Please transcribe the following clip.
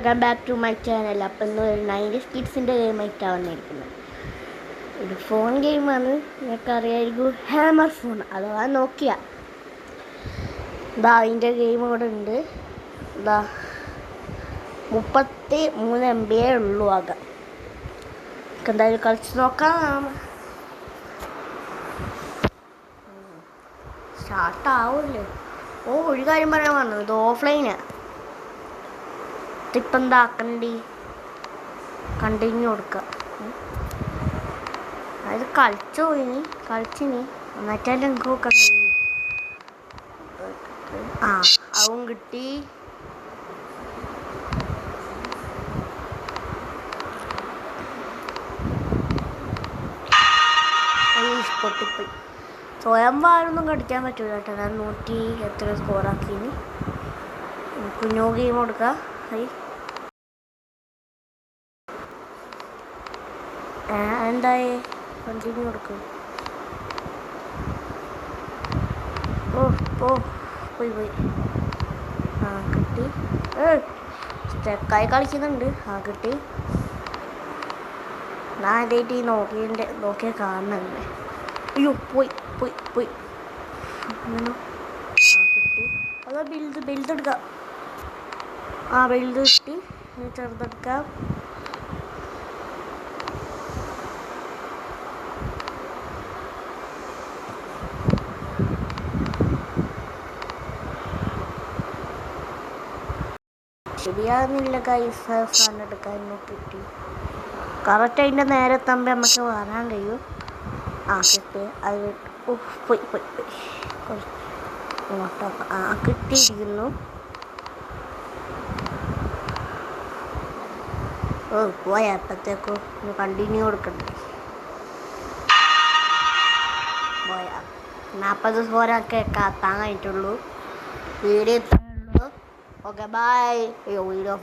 Welcome back to my channel. അപ്പം ഇന്ന് ഒരു 90s കിഡ്സിൻ്റെ ഗെയിമായിട്ടാണ് വന്നിരിക്കുന്നത്. ഒരു ഫോൺ ഗെയിമാണ്, നിങ്ങൾക്കറിയായിരിക്കും, ഹാമർ ഫോൺ അഥവാ നോക്കിയ. ഇതാ അതിൻ്റെ ഗെയിം ഇവിടെ ഉണ്ട്. ഇതാ 33 MB ഉള്ളൂ ആകെ. എന്തായാലും കളിച്ച് നോക്കാം. സ്റ്റാർട്ടാവില്ലേ? ഒരു കാര്യം പറയാൻ വന്നു, ഇത് ഓഫ്ലൈനാണ്. ഇപ്പം എന്താക്കണ്ടി കണ്ടിന്യൂ കൊടുക്കുക. അതായത് കളിച്ചിനി എന്നിട്ടല്ലേ എനിക്ക് നോക്കാൻ കഴിയും. അതും കിട്ടി. പൊട്ടിപ്പോയി. സ്വയം വാഴൊന്നും കടിക്കാൻ പറ്റൂല കേട്ടോ. ഞാൻ 100 എത്ര സ്കോറാക്കിനി. കുഞ്ഞോ ഗെയിം കൊടുക്കുക. എന്തായി കണ്ടിന്യൂ കൊടുക്കും. പോയി കിട്ടി. സ്റ്റക്കായി കളിക്കുന്നുണ്ട്. കിട്ടി. ഞാൻ ഇതായിട്ട് ഈ നോക്കിയ കാണുന്നുണ്ട്. അയ്യോ പോയി കിട്ടി. അതോ ബിൽഡ് എടുക്കാം. ബിൽഡ് കിട്ടി. ചെറുതെടുക്കാം. ശരിയാകുന്നില്ല ഗൈസ്. സാധനം എടുക്കാൻ നോക്കിയിട്ട് കറക്റ്റ് അതിൻ്റെ നേരെ തമ്പി നമുക്ക് വരാൻ കഴിയും. കിട്ടി. അത് പോയി കിട്ടിയിരിക്കുന്നു. പോയപ്പോഴത്തേക്കും കണ്ടിന്യൂ കൊടുക്കണ്ടേ. 40 സ്കോറൊക്കെ എത്താൻ കഴിഞ്ഞിട്ടുള്ളൂ. വീഡിയോ എത്താനുള്ളൂ. Okay bye. വീഡിയോ